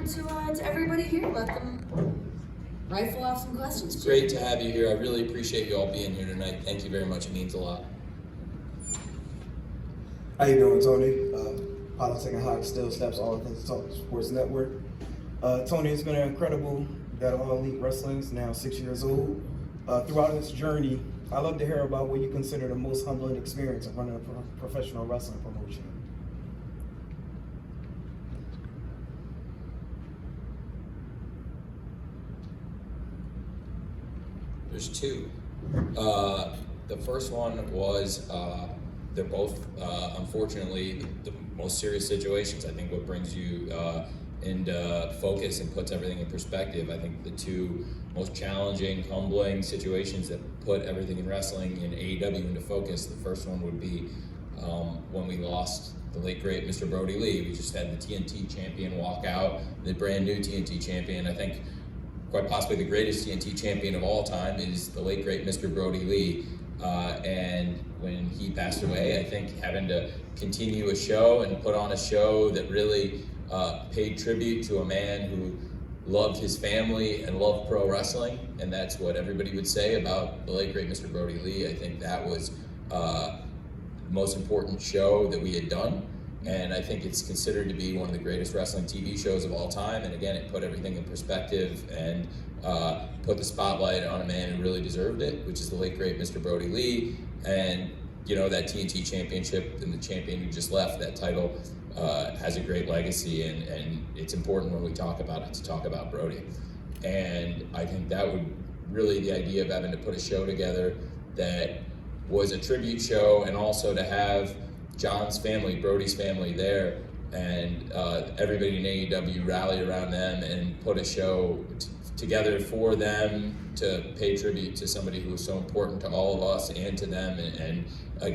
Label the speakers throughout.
Speaker 1: to everybody here. Let them rifle off some questions.
Speaker 2: It's great to have you here. I really appreciate you all being here tonight. Thank you very much. It means a lot.
Speaker 3: How you doing, Tony? Politics and Hot Still Steps, all things Talk Sports Network. Tony, it's been an incredible Battle All Elite Wrestling, is now 6 years old. Throughout this journey, I'd love to hear about what you consider the most humbling experience of running a professional wrestling promotion.
Speaker 2: There's two. The first one was they're both, unfortunately, the most serious situations. I think what brings you into focus and puts everything in perspective. I think the two most challenging, humbling situations that put everything in wrestling in AEW into focus. The first one would be when we lost the late great Mr. Brody Lee. We just had the TNT champion walk out, the brand new TNT champion. I think quite possibly the greatest TNT champion of all time is the late great Mr. Brody Lee. And when he passed away, I think having to continue a show and put on a show that really paid tribute to a man who loved his family and loved pro wrestling, and that's what everybody would say about the late great Mr. Brody Lee. I think that was the most important show that we had done, and I think it's considered to be one of the greatest wrestling TV shows of all time. And again, it put everything in perspective and put the spotlight on a man who really deserved it, which is the late great Mr. Brody Lee. And you know, that TNT championship and the champion who just left that title has a great legacy, and it's important when we talk about it to talk about Brody. And I think that would really, the idea of having to put a show together that was a tribute show, and also to have John's family, Brody's family there, and everybody in AEW rally around them and put a show together for them to pay tribute to somebody who was so important to all of us and to them, and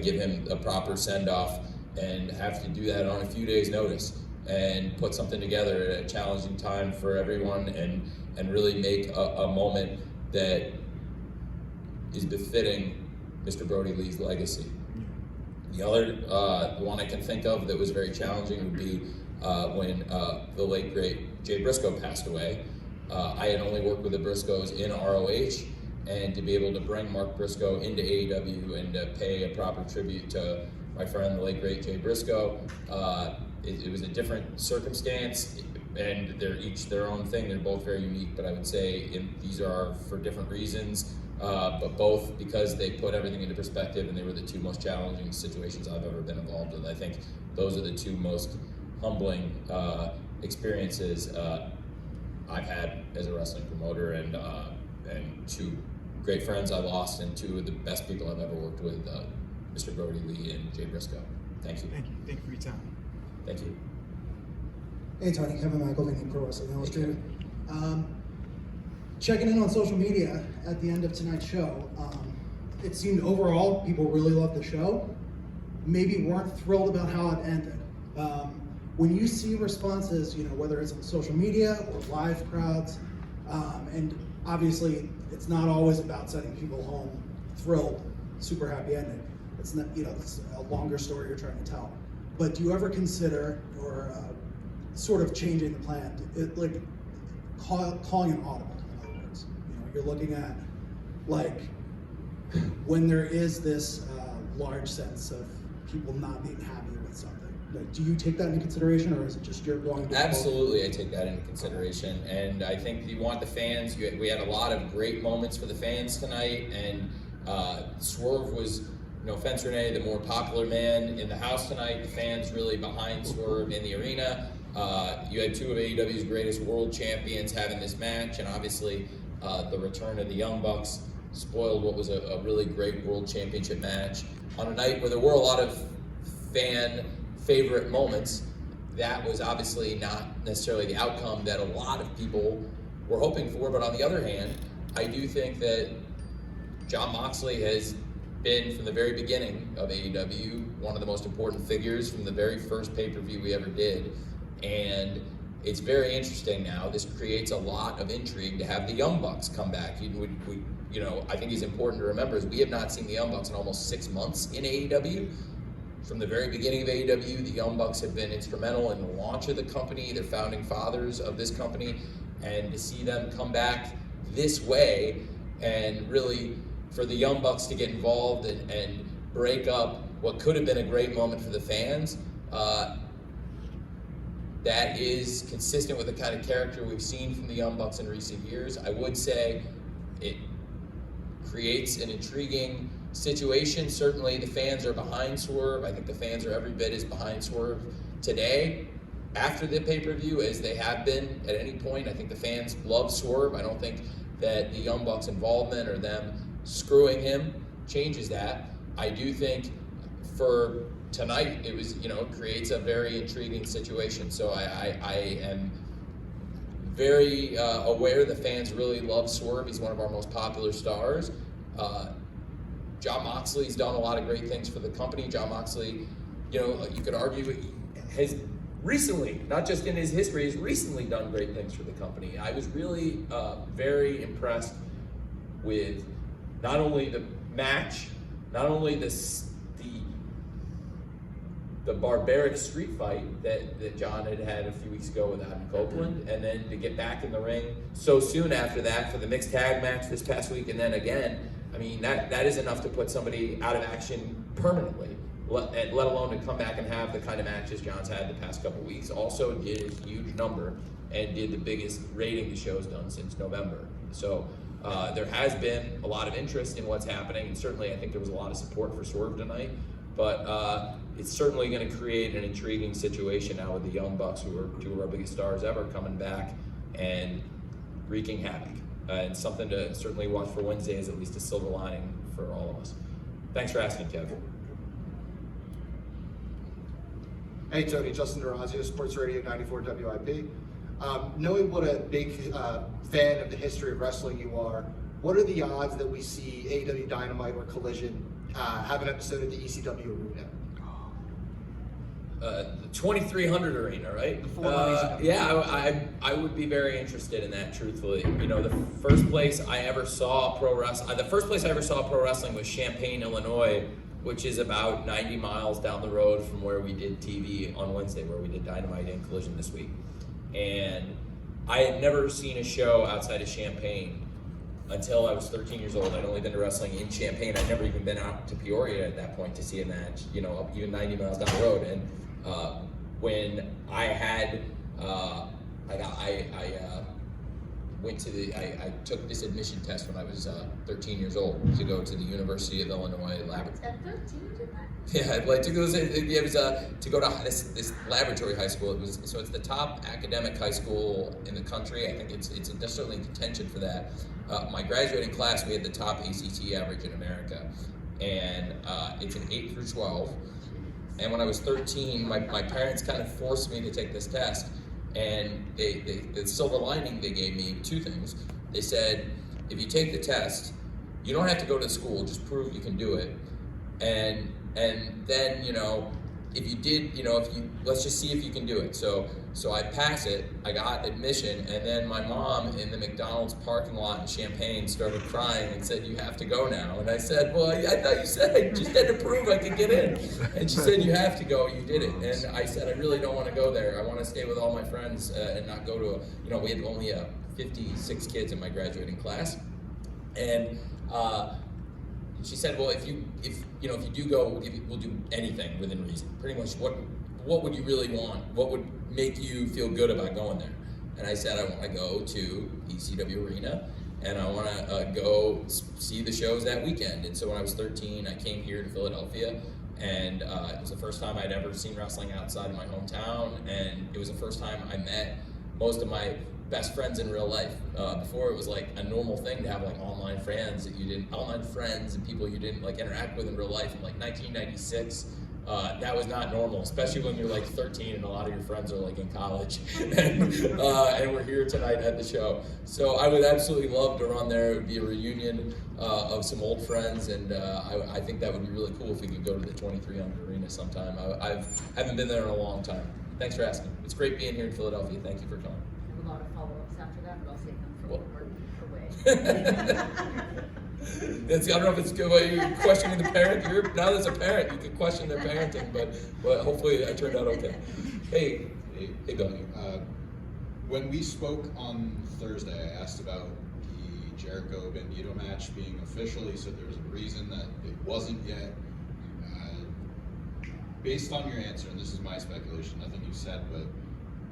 Speaker 2: give him a proper send-off, and have to do that on a few days' notice and put something together at a challenging time for everyone, and really make a moment that is befitting Mr. Brody Lee's legacy. The other one I can think of that was very challenging would be when the late great Jay Briscoe passed away. I had only worked with the Briscoes in ROH, and to be able to bring Mark Briscoe into AEW and to pay a proper tribute to my friend, the late great Jay Briscoe, it was a different circumstance, and they're each their own thing. They're both very unique, but I would say these are for different reasons, but both because they put everything into perspective, and they were the two most challenging situations I've ever been involved with. I think those are the two most humbling experiences I've had as a wrestling promoter, and two great friends I lost, and two of the best people I've ever worked with, Mr. Brody Lee and Jay Briscoe. Thank you.
Speaker 4: Thank you. Thank you for your time.
Speaker 2: Thank you.
Speaker 5: Hey Tony, Kevin Michael, Vinny Pro Wrestling Illustrated. Checking in on social media at the end of tonight's show, it seemed overall people really loved the show, maybe weren't thrilled about how it ended. When you see responses, you know, whether it's on social media or live crowds, and obviously it's not always about sending people home thrilled, super happy ending. It's not, you know, it's a longer story you're trying to tell. But do you ever consider, or sort of changing the plan, like calling an audible, in other words? You know, you're looking at, like, when there is this large sense of people not being happy with something. Like, do you take that into consideration, or is it just you're going to...
Speaker 2: Absolutely, I take that into consideration, and I think you want the fans. We had a lot of great moments for the fans tonight, and Swerve was, no offense, Renee, the more popular man in the house tonight. The fans really behind Swerve in the arena. You had two of AEW's greatest world champions having this match, and obviously the return of the Young Bucks spoiled what was a really great world championship match on a night where there were a lot of fan favorite moments. That was obviously not necessarily the outcome that a lot of people were hoping for, but on the other hand, I do think that Jon Moxley has been, from the very beginning of AEW, one of the most important figures from the very first pay-per-view we ever did. And it's very interesting now. This creates a lot of intrigue to have the Young Bucks come back. I think it's important to remember is we have not seen the Young Bucks in almost 6 months in AEW. from the very beginning of AEW, the Young Bucks have been instrumental in the launch of the company. They're founding fathers of this company, and to see them come back this way, and really for the Young Bucks to get involved and break up what could have been a great moment for the fans, that is consistent with the kind of character we've seen from the Young Bucks in recent years. I would say it creates an intriguing situation. Certainly the fans are behind Swerve. I think the fans are every bit as behind Swerve today after the pay-per-view as they have been at any point. I think the fans love Swerve. I don't think that the Young Bucks' involvement or them screwing him changes that. I do think for tonight, it was, creates a very intriguing situation. So I am very aware the fans really love Swerve. He's one of our most popular stars. Jon Moxley's done a lot of great things for the company. Jon Moxley, you could argue, has recently, not just in his history, has recently done great things for the company. I was really very impressed with not only the match, not only the barbaric street fight that John had a few weeks ago with Adam Copeland, and then to get back in the ring so soon after that for the mixed tag match this past week, and then again, I mean, that is enough to put somebody out of action permanently, let alone to come back and have the kind of matches John's had the past couple weeks. Also did a huge number and did the biggest rating the show's done since November. So there has been a lot of interest in what's happening, and certainly I think there was a lot of support for Swerve tonight, but it's certainly going to create an intriguing situation now with the Young Bucks, who are two of our biggest stars ever, coming back and wreaking havoc. And something to certainly watch for Wednesday is at least a silver lining for all of us. Thanks for asking, Kev.
Speaker 4: Hey Tony, Justin Durazio, Sports Radio 94 WIP. Knowing what a big fan of the history of wrestling you are, what are the odds that we see AEW Dynamite or Collision have an episode at the ECW Arena?
Speaker 2: The 2300 Arena, right? I would be very interested in that, truthfully. The first place I ever saw pro wrestling was Champaign, Illinois, which is about 90 miles down the road from where we did TV on Wednesday, where we did Dynamite and Collision this week. And I had never seen a show outside of Champaign until I was 13 years old. I'd only been to wrestling in Champaign. I'd never even been out to Peoria at that point to see a match, even 90 miles down the road. And when I had, I took this admission test when I was 13 years old to go to the University of Illinois laboratory.
Speaker 1: At 13, you did that?
Speaker 2: Yeah, I took those. It was to go to this laboratory high school. It's the top academic high school in the country. I think it's certainly in contention for that. My graduating class, we had the top ACT average in America, and it's an 8 through 12. And when I was 13, my parents kind of forced me to take this test. And the silver lining they gave me, two things. They said, if you take the test, you don't have to go to school, just prove you can do it. And then, if you did, let's just see if you can do it. So I pass it, I got admission, and then my mom in the McDonald's parking lot in Champaign started crying and said, you have to go now. And I said, well, I thought you said I just had to prove I could get in. And she said, you have to go, you did it. And I said, I really don't want to go there. I want to stay with all my friends and not go to we had only 56 kids in my graduating class. And she said, well, if you do go, we'll do anything within reason. Pretty much, what would you really want? What would make you feel good about going there? And I said, I want to go to ECW Arena, and I want to go see the shows that weekend. And so when I was 13, I came here to Philadelphia, and it was the first time I'd ever seen wrestling outside of my hometown, and it was the first time I met most of my best friends in real life. Before it was like a normal thing to have like online friends and people you didn't like interact with in real life. In like 1996, that was not normal, especially when you're like 13 and a lot of your friends are like in college and we're here tonight at the show. So I would absolutely love to run there. It would be a reunion of some old friends, and I think that would be really cool if we could go to the 2300 Arena sometime. I haven't been there in a long time. Thanks for asking. It's great being here in Philadelphia. Thank you for coming.
Speaker 1: A lot of follow-ups after that, but I'll save them for when we're away.
Speaker 2: I don't know if it's good way you're questioning the parent. Now as a parent, you can question their parenting, but hopefully I turned out okay. Hey, Bill.
Speaker 6: When we spoke on Thursday, I asked about the Jericho-Bandito match being official. He said there was a reason that it wasn't yet. Based on your answer, and this is my speculation, nothing you said, but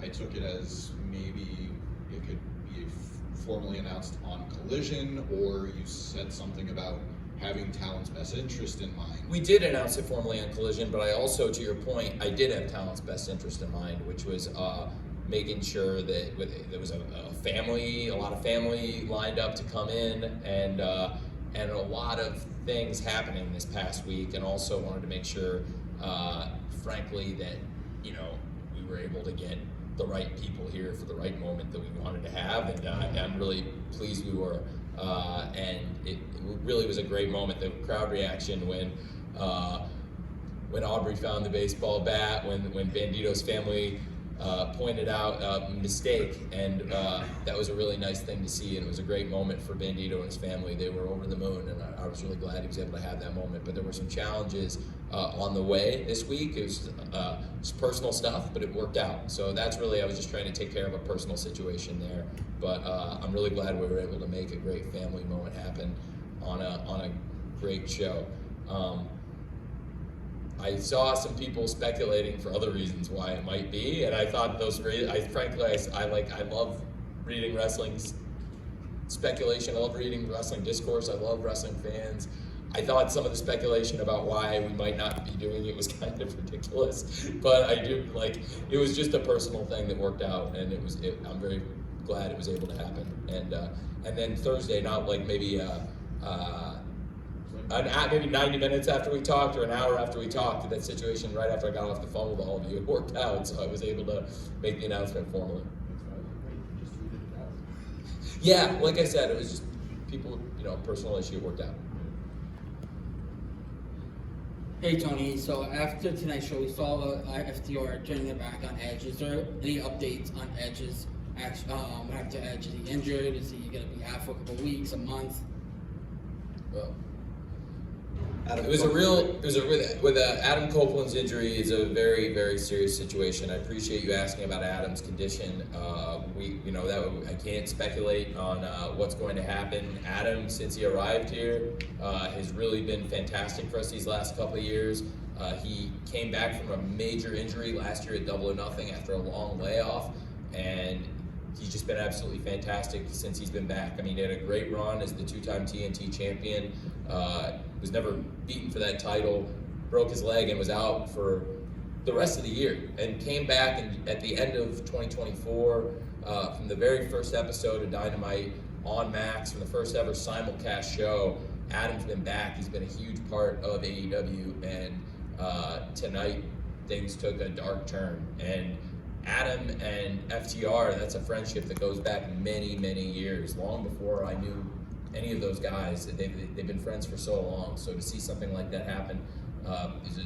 Speaker 6: I took it as maybe it could be formally announced on Collision, or you said something about having Talon's best interest in mind.
Speaker 2: We did announce it formally on Collision, but I also, to your point, I did have Talon's best interest in mind, which was making sure that there was a lot of family lined up to come in, and a lot of things happening this past week, and also wanted to make sure, frankly, that we were able to get the right people here for the right moment that we wanted to have, and I'm really pleased we were. And it really was a great moment. The crowd reaction when Aubrey found the baseball bat, when Bandito's family pointed out a mistake, and that was a really nice thing to see, and it was a great moment for Bandito and his family. They were over the moon, and I was really glad he was able to have that moment. But there were some challenges on the way this week. It was just personal stuff, but it worked out. So that's really, I was just trying to take care of a personal situation there. But I'm really glad we were able to make a great family moment happen on a great show. I saw some people speculating for other reasons why it might be, and I thought those. I love reading wrestling speculation. I love reading wrestling discourse. I love wrestling fans. I thought some of the speculation about why we might not be doing it was kind of ridiculous, but I do it was just a personal thing that worked out, and I'm very glad it was able to happen. And then Thursday, not maybe 90 minutes after we talked, or an hour after we talked, that situation right after I got off the phone with all of you, it worked out, so I was able to make the announcement formally. Yeah, like I said, it was just people, personal issue, it worked out.
Speaker 7: Hey Tony, so after tonight's show, we saw FTR turning their back on Edge. Is there any updates on Edge's what happened to Edge? Is he injured? Is he going to be out for a couple of weeks, a month?
Speaker 2: Well, with Adam Copeland's injury, is a very, very serious situation. I appreciate you asking about Adam's condition. I can't speculate on what's going to happen. Adam, since he arrived here, has really been fantastic for us these last couple of years. He came back from a major injury last year at Double or Nothing after a long layoff, and he's just been absolutely fantastic since he's been back. I mean, he had a great run as the two-time TNT champion. Was never beaten for that title, broke his leg and was out for the rest of the year, and came back at the end of 2024 from the very first episode of Dynamite on Max, from the first ever simulcast show. Adam's been back. He's been a huge part of AEW, and tonight things took a dark turn. And Adam and FTR, that's a friendship that goes back many, many years, long before I knew any of those guys. They've been friends for so long, so to see something like that happen is a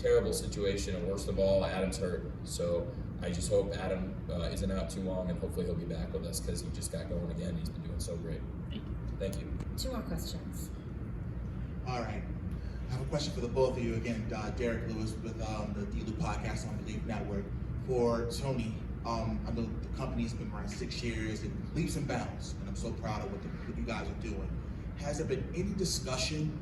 Speaker 2: terrible situation, and worst of all, Adam's hurt. So I just hope Adam isn't out too long, and hopefully he'll be back with us, because he just got going again. He's been doing so great. Thank you. 2 more questions.
Speaker 8: All right. I have a question for the both of you. Again, Derek Lewis with the D-Loop podcast on the Leap Network. For Tony, I know the company's been around 6 years, and leaps and bounds, and I'm so proud of what you guys are doing. Has there been any discussion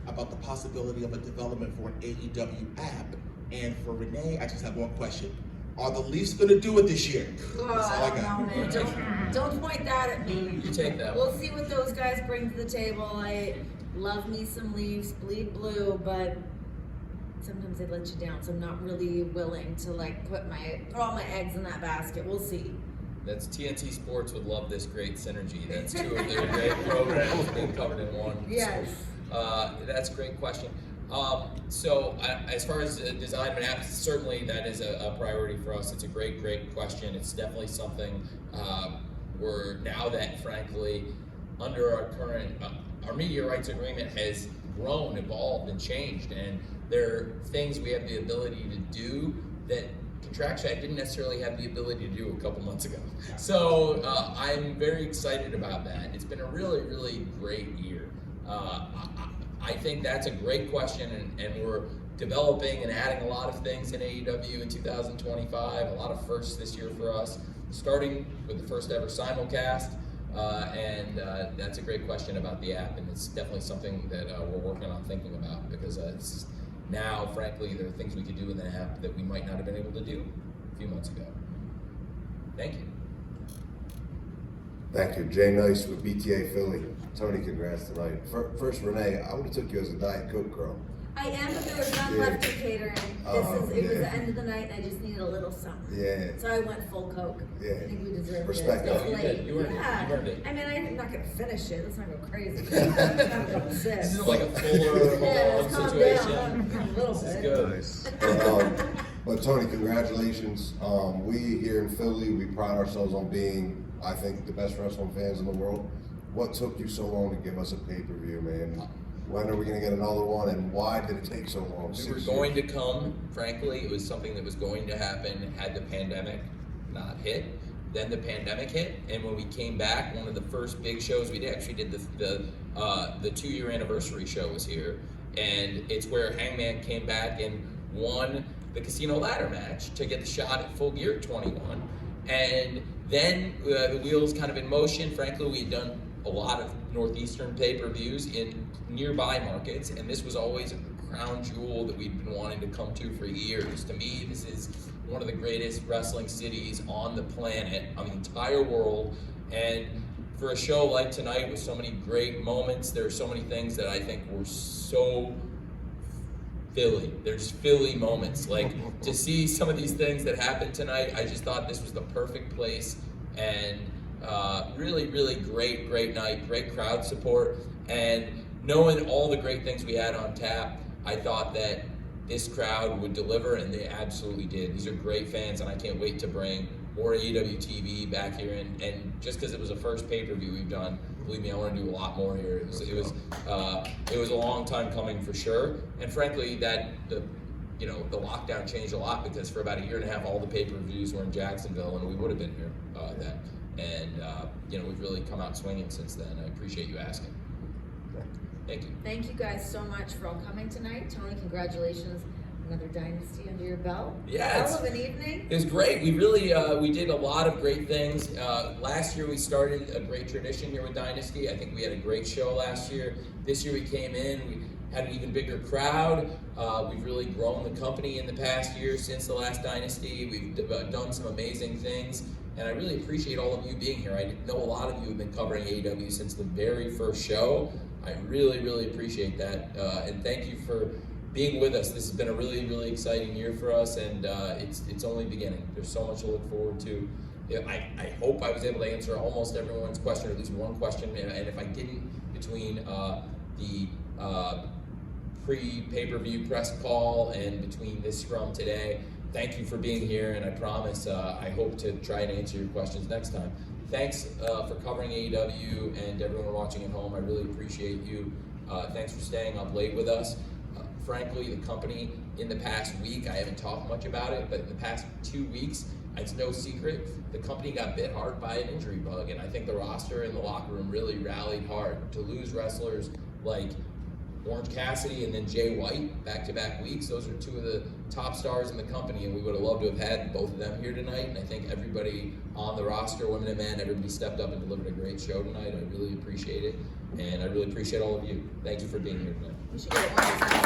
Speaker 8: about the possibility of a development for an AEW app? And for Renee, I just have one question. Are the Leafs going to do it this year? That's all I got.
Speaker 1: No, man. Don't point that at me.
Speaker 2: You take that.
Speaker 1: We'll see what those guys bring to the table. I love me some Leafs, bleed blue, but sometimes they let you down, so I'm not really willing to throw all my eggs in that basket. We'll see.
Speaker 2: That's TNT Sports would love this great synergy. That's 2 of their great programs being covered in one.
Speaker 1: Yes.
Speaker 2: So, that's a great question. So as far as design and apps, certainly that is a priority for us. It's a great, great question. It's definitely something now that, frankly, under our current, our media rights agreement has grown, evolved, and changed, and there are things we have the ability to do that contractually I didn't necessarily have the ability to do a couple months ago. So I'm very excited about that. It's been a really, really great year. I think that's a great question, and we're developing and adding a lot of things in AEW in 2025, a lot of firsts this year for us, starting with the first ever simulcast, and that's a great question about the app, and it's definitely something that we're working on thinking about, because now, frankly, there are things we could do in the app that we might not have been able to do a few months ago. Thank you.
Speaker 9: Thank you. Jay Nice with BTA Philly. Tony, congrats tonight. First, Renee, I would have took you as a Diet Coke girl.
Speaker 1: I am, but there was none left in catering. It was the end of the night, and I just needed a little something.
Speaker 9: Yeah.
Speaker 1: So I went full Coke.
Speaker 9: Yeah.
Speaker 1: I think we deserved
Speaker 9: Respect
Speaker 1: it.
Speaker 9: that.
Speaker 1: It's late.
Speaker 2: You earned it.
Speaker 1: I mean, I'm not gonna finish it. Let's not go crazy. I'm gonna have a couple sips.
Speaker 2: This is like a fuller
Speaker 1: let's calm
Speaker 2: situation.
Speaker 1: down a little
Speaker 2: This is
Speaker 1: bit.
Speaker 2: good.
Speaker 9: Nice. But Tony, congratulations. We here in Philly, we pride ourselves on being, I think, the best wrestling fans in the world. What took you so long to give us a pay-per-view, man? When are we going to get another one, and why did it take so long?
Speaker 2: We were going to come, frankly, it was something that was going to happen had the pandemic not hit. Then the pandemic hit, and when we came back, one of the first big shows we actually did the 2-year anniversary show was here, and it's where Hangman came back and won the Casino Ladder match to get the shot at Full Gear 21, and then the wheels kind of in motion. Frankly, we had done a lot of Northeastern pay-per-views in nearby markets, and this was always a crown jewel that we'd been wanting to come to for years. To me, this is one of the greatest wrestling cities on the planet, on the entire world, and for a show like tonight with so many great moments, there are so many things that I think were so Philly. There's Philly moments. Like, to see some of these things that happened tonight, I just thought this was the perfect place, and really, really great night, great crowd support, and knowing all the great things we had on tap, I thought that this crowd would deliver, and they absolutely did. These are great fans, and I can't wait to bring more AEW TV back here, and just because it was the first pay-per-view we've done, believe me, I want to do a lot more here. It was a long time coming for sure, and frankly, the lockdown changed a lot, because for about a year and a half, all the pay-per-views were in Jacksonville, and we would have been here then. And we've really come out swinging since then. I appreciate you asking. Thank you.
Speaker 1: Thank you guys so much for all coming tonight. Tony, congratulations. Another dynasty under your belt.
Speaker 2: Yeah,
Speaker 1: Hell of an evening.
Speaker 2: It was great. We really we did a lot of great things. Last year we started a great tradition here with Dynasty. I think we had a great show last year. This year we came in, we had an even bigger crowd. We've really grown the company in the past year since the last Dynasty. We've done some amazing things, and I really appreciate all of you being here. I know a lot of you have been covering AEW since the very first show. I really, really appreciate that, and thank you for being with us. This has been a really, really exciting year for us, and it's only beginning. There's so much to look forward to. I hope I was able to answer almost everyone's question, or at least one question, and if I didn't, between the pre-pay-per-view press call and between this scrum today, thank you for being here, and I promise I hope to try and answer your questions next time. Thanks for covering AEW, and everyone watching at home, I really appreciate you. Thanks for staying up late with us. Frankly, the company, in the past week, I haven't talked much about it, but in the past 2 weeks, it's no secret, the company got bit hard by an injury bug, and I think the roster and the locker room really rallied hard. To lose wrestlers like Orange Cassidy and then Jay White back-to-back weeks, those are two of the top stars in the company, and we would have loved to have had both of them here tonight, and I think everybody on the roster, women and men, everybody stepped up and delivered a great show tonight. I really appreciate it, and I really appreciate all of you. Thank you for being here tonight.
Speaker 1: We should get one.